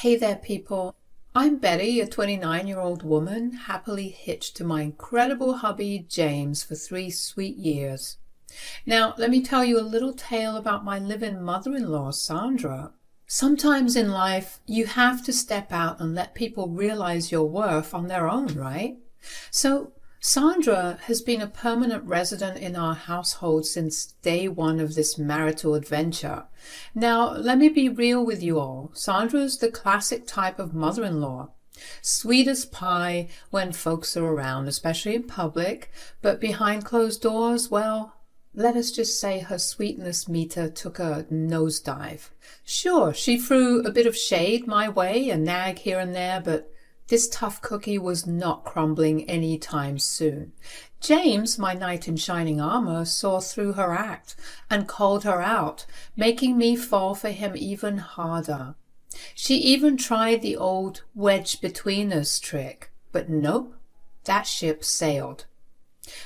Hey there, people. I'm Betty, a 29-year-old woman, happily hitched to my incredible hubby, James, for 3 sweet years. Now, let me tell you a little tale about my live-in mother-in-law, Sandra. Sometimes in life, you have to step out and let people realize your worth on their own, right? So, Sandra has been a permanent resident in our household since day one of this marital adventure. Now, let me be real with you all. Sandra's the classic type of mother-in-law. Sweet as pie when folks are around, especially in public, but behind closed doors, well, let us just say her sweetness meter took a nosedive. Sure, she threw a bit of shade my way, a nag here and there, but this tough cookie was not crumbling any time soon. James, my knight in shining armor, saw through her act and called her out, making me fall for him even harder. She even tried the old wedge between us trick, but nope, that ship sailed.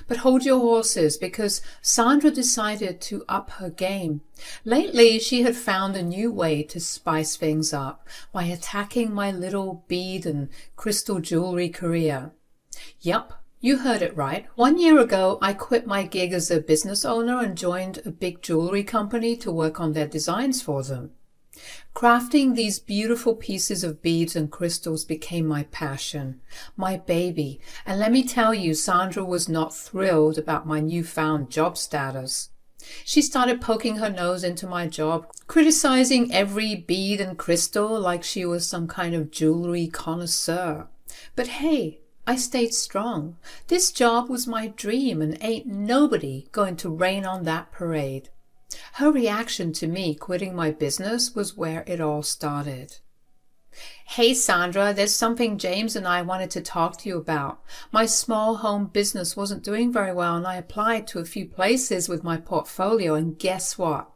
But hold your horses, because Sandra decided to up her game. Lately, she had found a new way to spice things up by attacking my little bead and crystal jewelry career. Yup, you heard it right. 1 year ago, I quit my gig as a business owner and joined a big jewelry company to work on their designs for them. Crafting these beautiful pieces of beads and crystals became my passion, my baby, and let me tell you, Sandra was not thrilled about my newfound job status. She started poking her nose into my job, criticizing every bead and crystal like she was some kind of jewelry connoisseur. But hey, I stayed strong. This job was my dream, and ain't nobody going to rain on that parade. Her reaction to me quitting my business was where it all started. Hey Sandra, there's something James and I wanted to talk to you about. My small home business wasn't doing very well, and I applied to a few places with my portfolio, and guess what?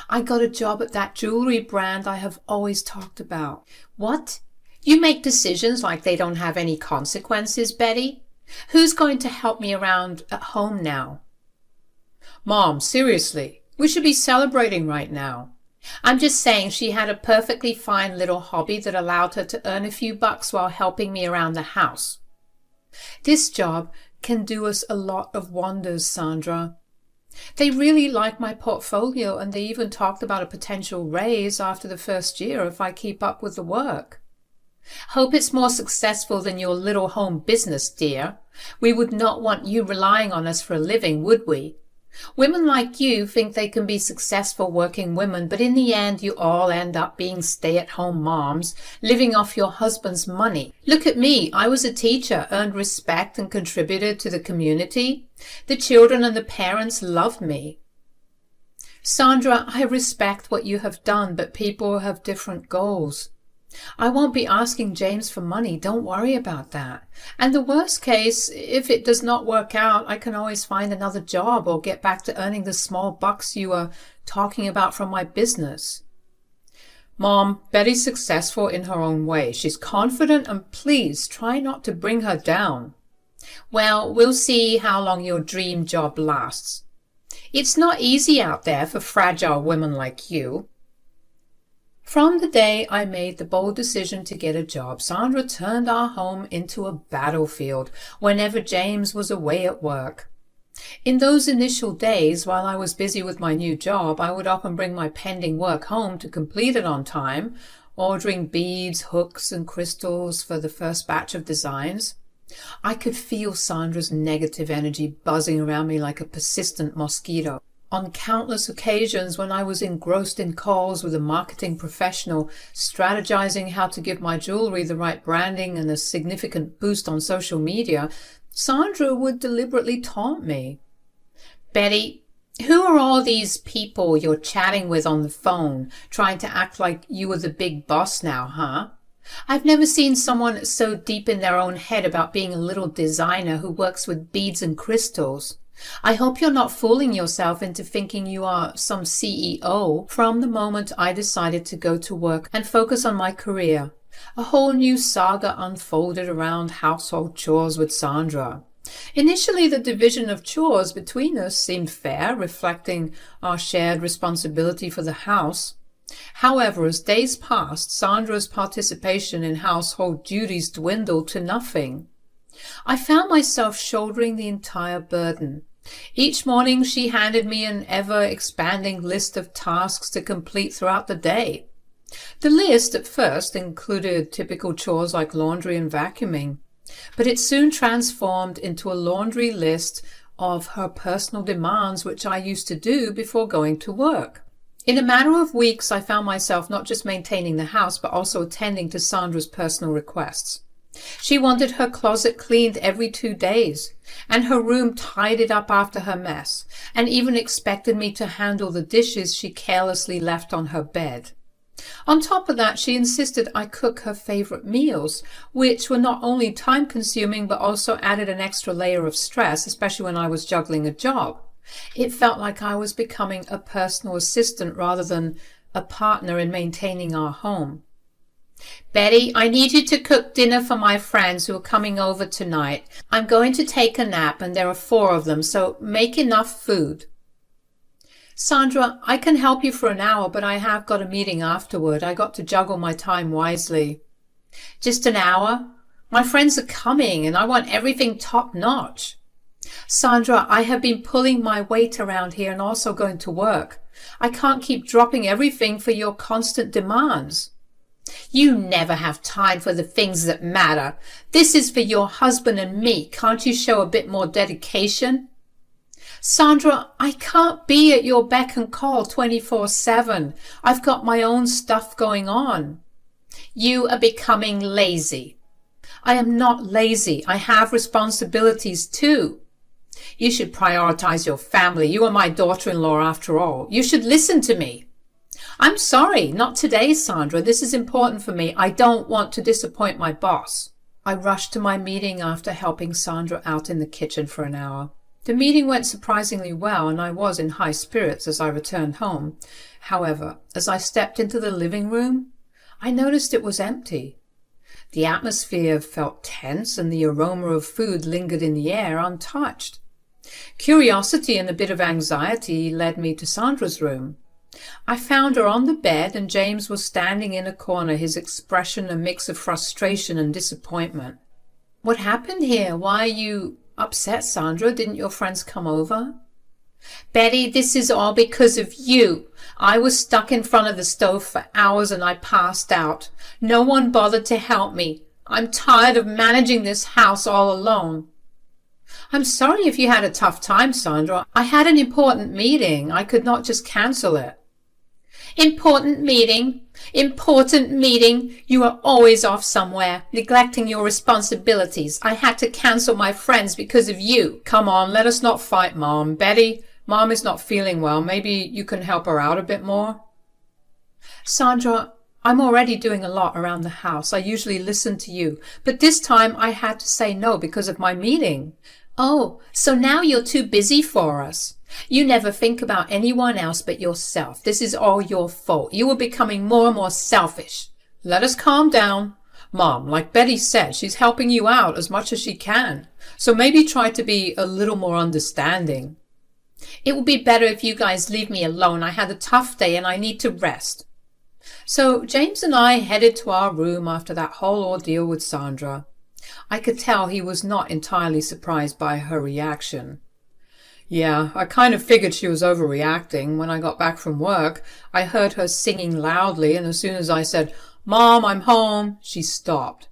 I got a job at that jewelry brand I have always talked about. What? You make decisions like they don't have any consequences, Betty? Who's going to help me around at home now? Mom, seriously. We should be celebrating right now. I'm just saying she had a perfectly fine little hobby that allowed her to earn a few bucks while helping me around the house. This job can do us a lot of wonders, Sandra. They really like my portfolio, and they even talked about a potential raise after the first year if I keep up with the work. Hope it's more successful than your little home business, dear. We would not want you relying on us for a living, would we? Women like you think they can be successful working women, but in the end you all end up being stay-at-home moms, living off your husband's money. Look at me. I was a teacher, earned respect and contributed to the community. The children and the parents loved me. Sandra, I respect what you have done, but people have different goals. I won't be asking James for money, don't worry about that. And the worst case, if it does not work out, I can always find another job or get back to earning the small bucks you are talking about from my business. Mom, Betty's successful in her own way. She's confident, and please try not to bring her down. Well, we'll see how long your dream job lasts. It's not easy out there for fragile women like you. From the day I made the bold decision to get a job, Sandra turned our home into a battlefield whenever James was away at work. In those initial days, while I was busy with my new job, I would often bring my pending work home to complete it on time, ordering beads, hooks, and crystals for the first batch of designs. I could feel Sandra's negative energy buzzing around me like a persistent mosquito. On countless occasions when I was engrossed in calls with a marketing professional, strategizing how to give my jewelry the right branding and a significant boost on social media, Sandra would deliberately taunt me. Betty, who are all these people you're chatting with on the phone, trying to act like you were the big boss now, huh? I've never seen someone so deep in their own head about being a little designer who works with beads and crystals. I hope you're not fooling yourself into thinking you are some CEO. From the moment I decided to go to work and focus on my career, a whole new saga unfolded around household chores with Sandra. Initially, the division of chores between us seemed fair, reflecting our shared responsibility for the house. However, as days passed, Sandra's participation in household duties dwindled to nothing. I found myself shouldering the entire burden. Each morning she handed me an ever-expanding list of tasks to complete throughout the day. The list at first included typical chores like laundry and vacuuming, but it soon transformed into a laundry list of her personal demands which I used to do before going to work. In a matter of weeks, I found myself not just maintaining the house, but also attending to Sandra's personal requests. She wanted her closet cleaned every 2 days, and her room tidied up after her mess, and even expected me to handle the dishes she carelessly left on her bed. On top of that, she insisted I cook her favorite meals, which were not only time-consuming but also added an extra layer of stress, especially when I was juggling a job. It felt like I was becoming a personal assistant rather than a partner in maintaining our home. "Betty, I need you to cook dinner for my friends who are coming over tonight. I'm going to take a nap and there are 4 of them, so make enough food." "Sandra, I can help you for an hour, but I have got a meeting afterward. I got to juggle my time wisely." "Just an hour? My friends are coming and I want everything top notch." "Sandra, I have been pulling my weight around here and also going to work. I can't keep dropping everything for your constant demands." "You never have time for the things that matter. This is for your husband and me. Can't you show a bit more dedication?" "Sandra, I can't be at your beck and call 24/7. I've got my own stuff going on." "You are becoming lazy." "I am not lazy. I have responsibilities too." "You should prioritize your family. You are my daughter-in-law after all. You should listen to me." "I'm sorry, not today, Sandra. This is important for me. I don't want to disappoint my boss." I rushed to my meeting after helping Sandra out in the kitchen for an hour. The meeting went surprisingly well, and I was in high spirits as I returned home. However, as I stepped into the living room, I noticed it was empty. The atmosphere felt tense, and the aroma of food lingered in the air untouched. Curiosity and a bit of anxiety led me to Sandra's room. I found her on the bed, and James was standing in a corner, his expression a mix of frustration and disappointment. "What happened here? Why are you upset, Sandra? Didn't your friends come over?" "Betty, this is all because of you. I was stuck in front of the stove for hours and I passed out. No one bothered to help me. I'm tired of managing this house all alone." "I'm sorry if you had a tough time, Sandra. I had an important meeting. I could not just cancel it." Important meeting. Important meeting. You are always off somewhere, neglecting your responsibilities. I had to cancel my friends because of you." "Come on, let us not fight, Mom. Betty, Mom is not feeling well. Maybe you can help her out a bit more." "Sandra, I'm already doing a lot around the house. I usually listen to you, but this time I had to say no because of my meeting." "Oh, so now you're too busy for us. You never think about anyone else but yourself. This is all your fault. You are becoming more and more selfish." "Let us calm down. Mom, like Betty said, she's helping you out as much as she can. So maybe try to be a little more understanding." "It would be better if you guys leave me alone. I had a tough day and I need to rest." So James and I headed to our room after that whole ordeal with Sandra. I could tell he was not entirely surprised by her reaction. "Yeah, I kind of figured she was overreacting. When I got back from work, I heard her singing loudly, and as soon as I said, 'Mom, I'm home,' she stopped.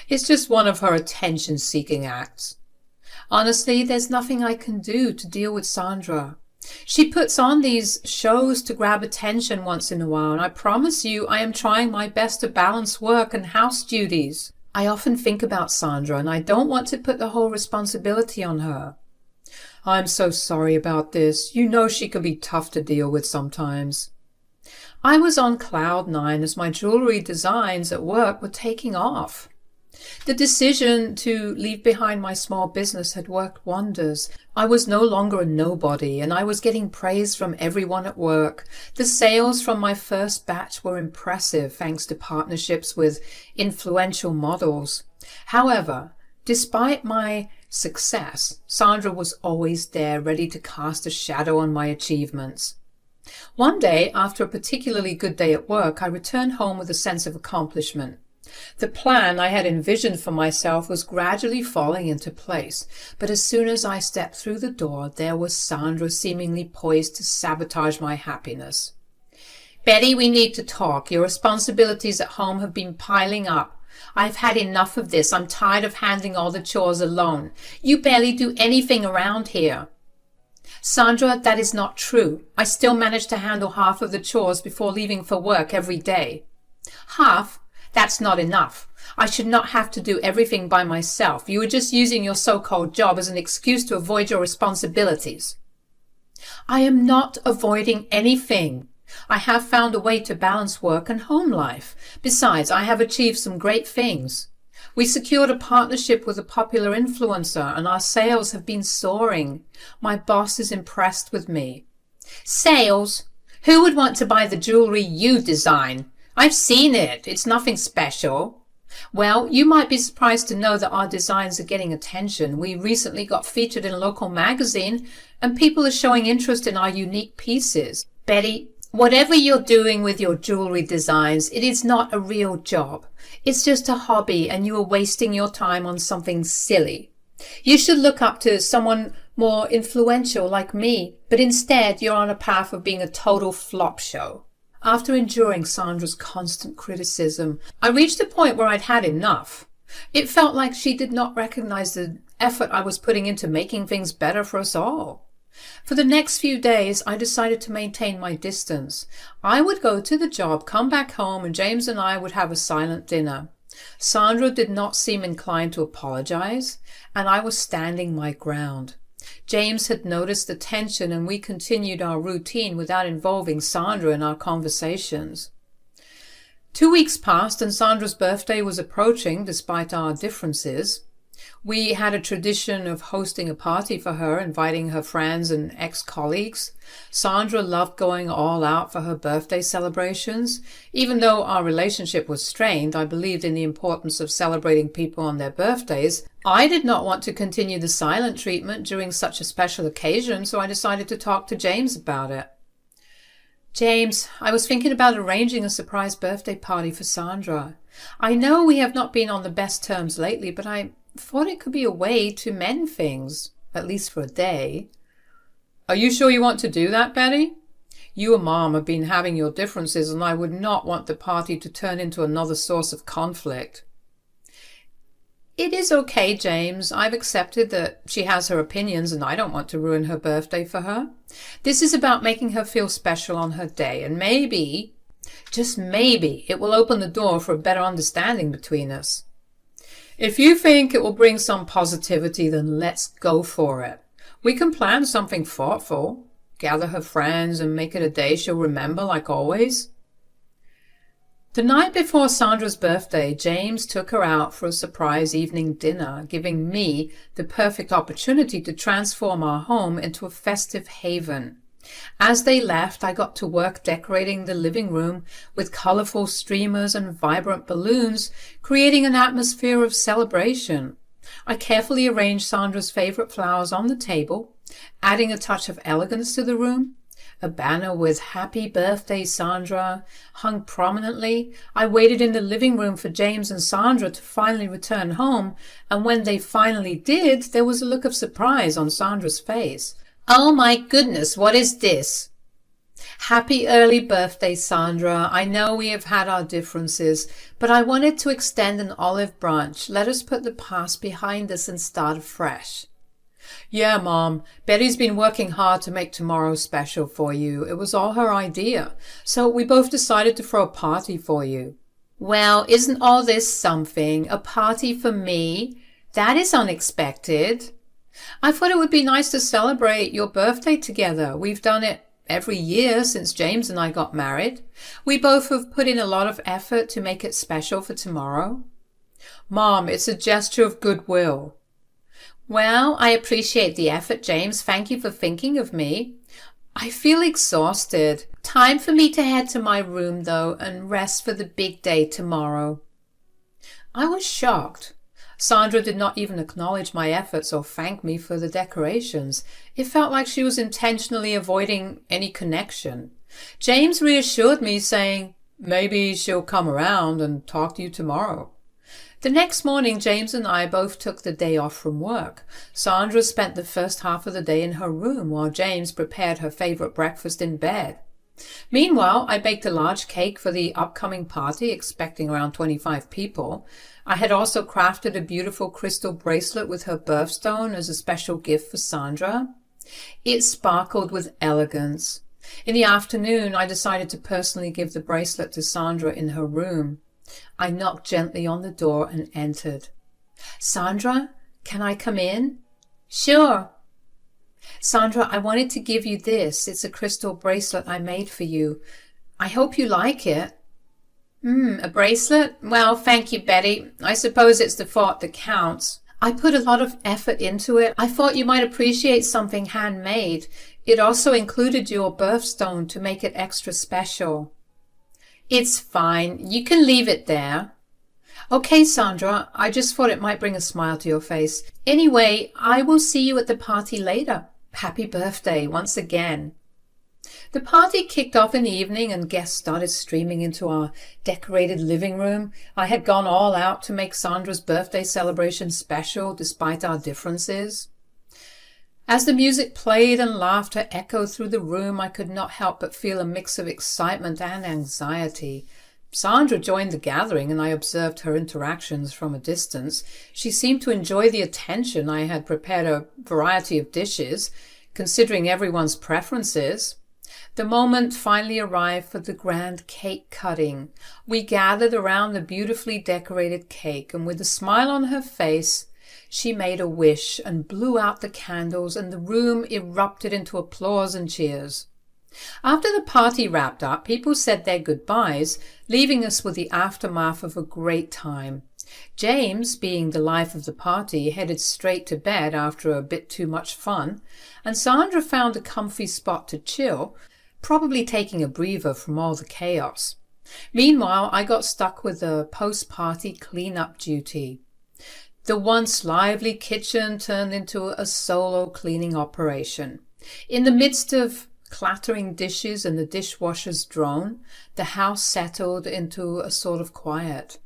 It's just one of her attention-seeking acts. Honestly, there's nothing I can do to deal with Sandra. She puts on these shows to grab attention once in a while, and I promise you I am trying my best to balance work and house duties. I often think about Sandra, and I don't want to put the whole responsibility on her." "I'm so sorry about this. You know she can be tough to deal with sometimes." I was on cloud 9 as my jewelry designs at work were taking off. The decision to leave behind my small business had worked wonders. I was no longer a nobody, and I was getting praise from everyone at work. The sales from my first batch were impressive, thanks to partnerships with influential models. However, despite my success, Sandra was always there, ready to cast a shadow on my achievements. One day, after a particularly good day at work, I returned home with a sense of accomplishment. The plan I had envisioned for myself was gradually falling into place, but as soon as I stepped through the door, there was Sandra seemingly poised to sabotage my happiness. "Betty, we need to talk. Your responsibilities at home have been piling up. I've had enough of this. I'm tired of handling all the chores alone. You barely do anything around here." "Sandra, that is not true. I still manage to handle half of the chores before leaving for work every day." "Half? That's not enough. I should not have to do everything by myself. You are just using your so-called job as an excuse to avoid your responsibilities." "I am not avoiding anything. I have found a way to balance work and home life. Besides, I have achieved some great things. We secured a partnership with a popular influencer and our sales have been soaring. My boss is impressed with me." "Sales? Who would want to buy the jewelry you design? I've seen it. It's nothing special." "Well, you might be surprised to know that our designs are getting attention. We recently got featured in a local magazine and people are showing interest in our unique pieces." "Betty, whatever you're doing with your jewelry designs, it is not a real job. It's just a hobby and you are wasting your time on something silly. You should look up to someone more influential like me, but instead you're on a path of being a total flop show." After enduring Sandra's constant criticism, I reached a point where I'd had enough. It felt like she did not recognize the effort I was putting into making things better for us all. For the next few days, I decided to maintain my distance. I would go to the job, come back home, and James and I would have a silent dinner. Sandra did not seem inclined to apologize, and I was standing my ground. James had noticed the tension, and we continued our routine without involving Sandra in our conversations. 2 weeks passed, and Sandra's birthday was approaching despite our differences. We had a tradition of hosting a party for her, inviting her friends and ex-colleagues. Sandra loved going all out for her birthday celebrations. Even though our relationship was strained, I believed in the importance of celebrating people on their birthdays. I did not want to continue the silent treatment during such a special occasion, so I decided to talk to James about it. "James, I was thinking about arranging a surprise birthday party for Sandra. I know we have not been on the best terms lately, but I thought it could be a way to mend things, at least for a day." "Are you sure you want to do that, Betty? You and Mom have been having your differences, and I would not want the party to turn into another source of conflict." "It is okay, James. I've accepted that she has her opinions and I don't want to ruin her birthday for her. This is about making her feel special on her day, and maybe, just maybe, it will open the door for a better understanding between us." "If you think it will bring some positivity, then let's go for it. We can plan something thoughtful, gather her friends, and make it a day she'll remember like always." The night before Sandra's birthday, James took her out for a surprise evening dinner, giving me the perfect opportunity to transform our home into a festive haven. As they left, I got to work decorating the living room with colorful streamers and vibrant balloons, creating an atmosphere of celebration. I carefully arranged Sandra's favorite flowers on the table, adding a touch of elegance to the room. A banner with "Happy Birthday, Sandra" hung prominently. I waited in the living room for James and Sandra to finally return home, and when they finally did, there was a look of surprise on Sandra's face. "Oh my goodness, what is this?" "Happy early birthday, Sandra. I know we have had our differences, but I wanted to extend an olive branch. Let us put the past behind us and start afresh." "Yeah, Mom. Betty's been working hard to make tomorrow special for you. It was all her idea. So we both decided to throw a party for you." "Well, isn't all this something? A party for me? That is unexpected. I thought it would be nice to celebrate your birthday together. We've done it every year since James and I got married. We both have put in a lot of effort to make it special for tomorrow." "Mom, it's a gesture of goodwill." "Well, I appreciate the effort, James. Thank you for thinking of me. I feel exhausted. Time for me to head to my room, though, and rest for the big day tomorrow." I was shocked. Sandra did not even acknowledge my efforts or thank me for the decorations. It felt like she was intentionally avoiding any connection. James reassured me, saying, "Maybe she'll come around and talk to you tomorrow." The next morning, James and I both took the day off from work. Sandra spent the first half of the day in her room while James prepared her favorite breakfast in bed. Meanwhile, I baked a large cake for the upcoming party, expecting around 25 people. I had also crafted a beautiful crystal bracelet with her birthstone as a special gift for Sandra. It sparkled with elegance. In the afternoon, I decided to personally give the bracelet to Sandra in her room. I knocked gently on the door and entered. "Sandra, can I come in?" "Sure." "Sandra, I wanted to give you this. It's a crystal bracelet I made for you. I hope you like it." A bracelet? Well, thank you, Betty. I suppose it's the thought that counts. I put a lot of effort into it. I thought you might appreciate something handmade. It also included your birthstone to make it extra special." "It's fine. You can leave it there." "Okay, Sandra. I just thought it might bring a smile to your face. Anyway, I will see you at the party later. Happy birthday once again." The party kicked off in the evening and guests started streaming into our decorated living room. I had gone all out to make Sandra's birthday celebration special despite our differences. As the music played and laughter echoed through the room, I could not help but feel a mix of excitement and anxiety. Sandra joined the gathering and I observed her interactions from a distance. She seemed to enjoy the attention. I had prepared a variety of dishes, considering everyone's preferences. The moment finally arrived for the grand cake cutting. We gathered around the beautifully decorated cake, and with a smile on her face, she made a wish and blew out the candles, and the room erupted into applause and cheers. After the party wrapped up, people said their goodbyes, leaving us with the aftermath of a great time. James, being the life of the party, headed straight to bed after a bit too much fun, and Sandra found a comfy spot to chill, probably taking a breather from all the chaos. Meanwhile, I got stuck with the post-party clean-up duty. The once lively kitchen turned into a solo cleaning operation. In the midst of clattering dishes and the dishwasher's drone, the house settled into a sort of quiet.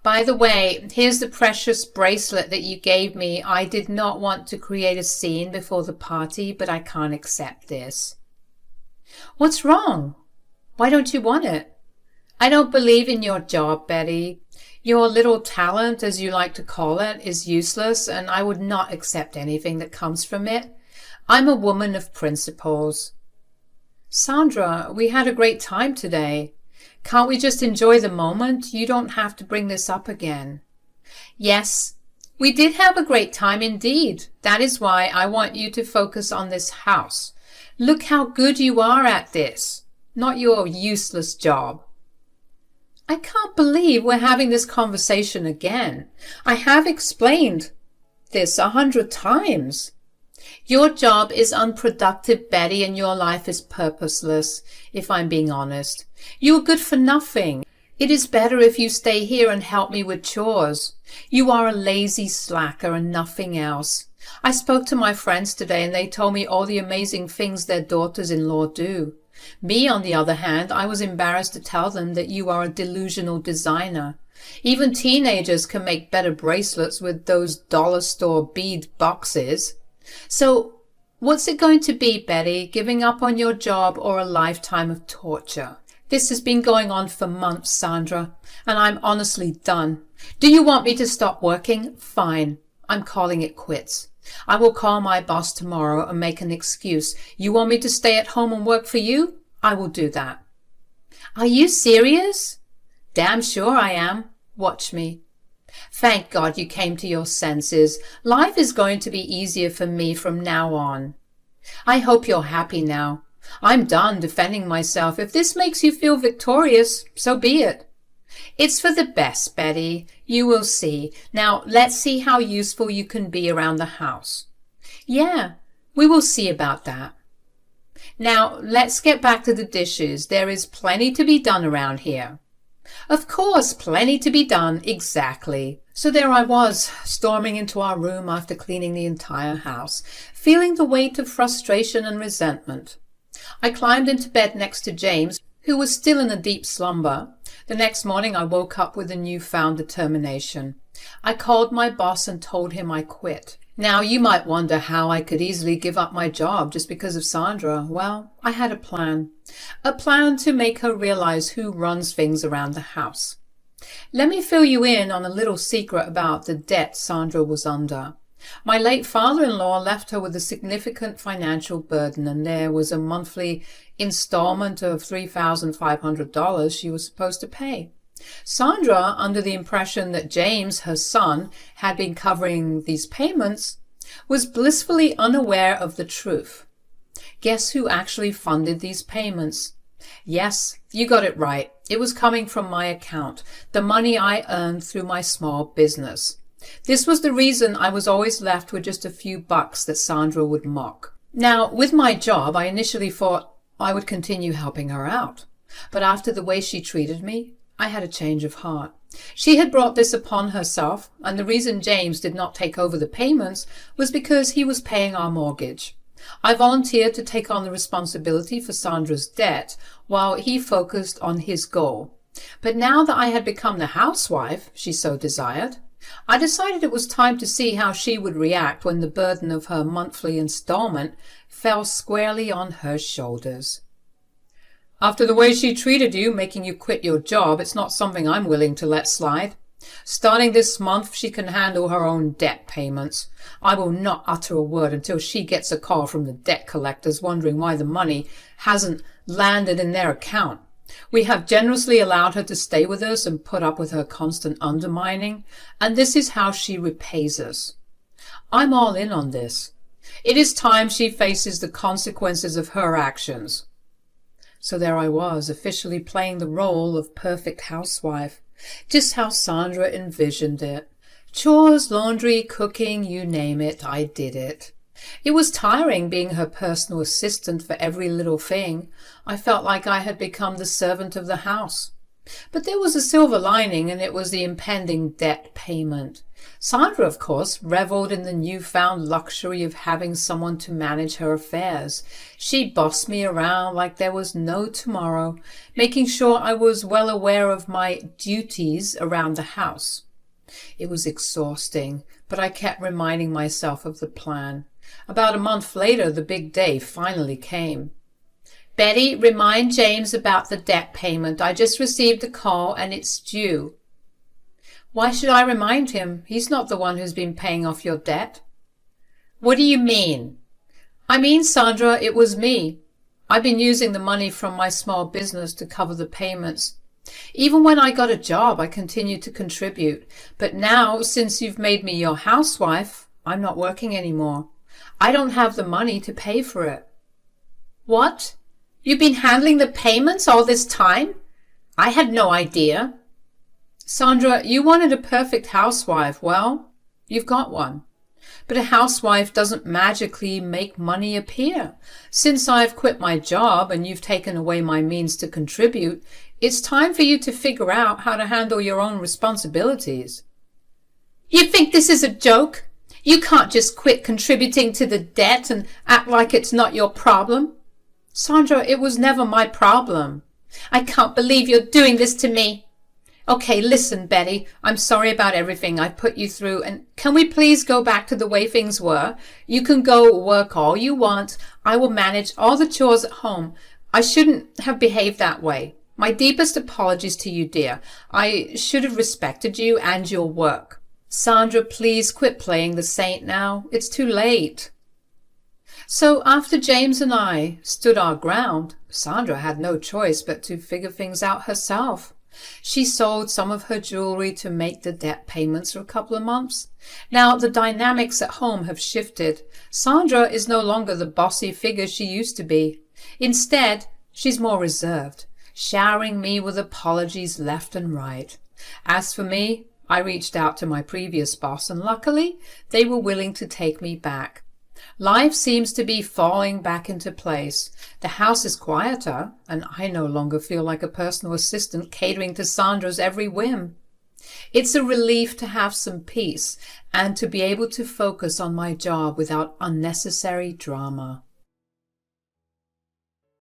"By the way, here's the precious bracelet that you gave me. I did not want to create a scene before the party, but I can't accept this." "What's wrong? Why don't you want it?" "I don't believe in your job, Betty. Your little talent, as you like to call it, is useless, and I would not accept anything that comes from it. I'm a woman of principles." "Sandra, we had a great time today. Can't we just enjoy the moment? You don't have to bring this up again." "Yes, we did have a great time indeed. That is why I want you to focus on this house. Look how good you are at this, not your useless job." "I can't believe we're having this conversation again. I have explained this 100 times. Your job is unproductive, Betty, and your life is purposeless, if I'm being honest. You are good for nothing. It is better if you stay here and help me with chores. You are a lazy slacker and nothing else. I spoke to my friends today and they told me all the amazing things their daughters-in-law do. Me, on the other hand, I was embarrassed to tell them that you are a delusional designer. Even teenagers can make better bracelets with those dollar store bead boxes. So, what's it going to be, Betty? Giving up on your job or a lifetime of torture? This has been going on for months, Sandra, and I'm honestly done. Do you want me to stop working? Fine. I'm calling it quits. I will call my boss tomorrow and make an excuse. You want me to stay at home and work for you? I will do that." "Are you serious?" "Damn sure I am. Watch me." "Thank God you came to your senses. Life is going to be easier for me from now on." "I hope you're happy now. I'm done defending myself. If this makes you feel victorious, so be it." "It's for the best, Betty. You will see. Now, let's see how useful you can be around the house." "Yeah, we will see about that. Now, let's get back to the dishes. There is plenty to be done around here." "Of course, plenty to be done. Exactly." So there I was, storming into our room after cleaning the entire house, feeling the weight of frustration and resentment. I climbed into bed next to James, who was still in a deep slumber. The next morning I woke up with a newfound determination. I called my boss and told him I quit. Now, you might wonder how I could easily give up my job just because of Sandra. Well, I had a plan. A plan to make her realize who runs things around the house. Let me fill you in on a little secret about the debt Sandra was under. My late father-in-law left her with a significant financial burden, and there was a monthly installment of $3,500 she was supposed to pay. Sandra, under the impression that James, her son, had been covering these payments, was blissfully unaware of the truth. Guess who actually funded these payments? Yes, you got it right. It was coming from my account, the money I earned through my small business. This was the reason I was always left with just a few bucks that Sandra would mock. Now, with my job, I initially thought I would continue helping her out. But after the way she treated me, I had a change of heart. She had brought this upon herself, and the reason James did not take over the payments was because he was paying our mortgage. I volunteered to take on the responsibility for Sandra's debt while he focused on his goal. But now that I had become the housewife she so desired, I decided it was time to see how she would react when the burden of her monthly installment fell squarely on her shoulders. After the way she treated you, making you quit your job, it's not something I'm willing to let slide. Starting this month, she can handle her own debt payments. I will not utter a word until she gets a call from the debt collectors wondering why the money hasn't landed in their account. We have generously allowed her to stay with us and put up with her constant undermining, and this is how she repays us. I'm all in on this. It is time she faces the consequences of her actions. So there I was, officially playing the role of perfect housewife, just how Sandra envisioned it. Chores, laundry, cooking, you name it, I did it. It was tiring being her personal assistant for every little thing. I felt like I had become the servant of the house. But there was a silver lining, and it was the impending debt payment. Sandra, of course, reveled in the newfound luxury of having someone to manage her affairs. She bossed me around like there was no tomorrow, making sure I was well aware of my duties around the house. It was exhausting, but I kept reminding myself of the plan. About a month later, the big day finally came. Betty, remind James about the debt payment. I just received a call and it's due. Why should I remind him? He's not the one who's been paying off your debt. What do you mean? I mean, Sandra, it was me. I've been using the money from my small business to cover the payments. Even when I got a job, I continued to contribute. But now, since you've made me your housewife, I'm not working anymore. I don't have the money to pay for it. What? You've been handling the payments all this time? I had no idea. Sandra, you wanted a perfect housewife. Well, you've got one. But a housewife doesn't magically make money appear. Since I've quit my job and you've taken away my means to contribute, it's time for you to figure out how to handle your own responsibilities. You think this is a joke? You can't just quit contributing to the debt and act like it's not your problem. Sandra, it was never my problem. I can't believe you're doing this to me. Okay, listen, Betty, I'm sorry about everything I've put you through, and can we please go back to the way things were? You can go work all you want. I will manage all the chores at home. I shouldn't have behaved that way. My deepest apologies to you, dear. I should have respected you and your work. Sandra, please quit playing the saint now. It's too late. So after James and I stood our ground, Sandra had no choice but to figure things out herself. She sold some of her jewelry to make the debt payments for a couple of months. Now the dynamics at home have shifted. Sandra is no longer the bossy figure she used to be. Instead, she's more reserved, showering me with apologies left and right. As for me, I reached out to my previous boss, and luckily they were willing to take me back. Life seems to be falling back into place. The house is quieter, and I no longer feel like a personal assistant catering to Sandra's every whim. It's a relief to have some peace and to be able to focus on my job without unnecessary drama.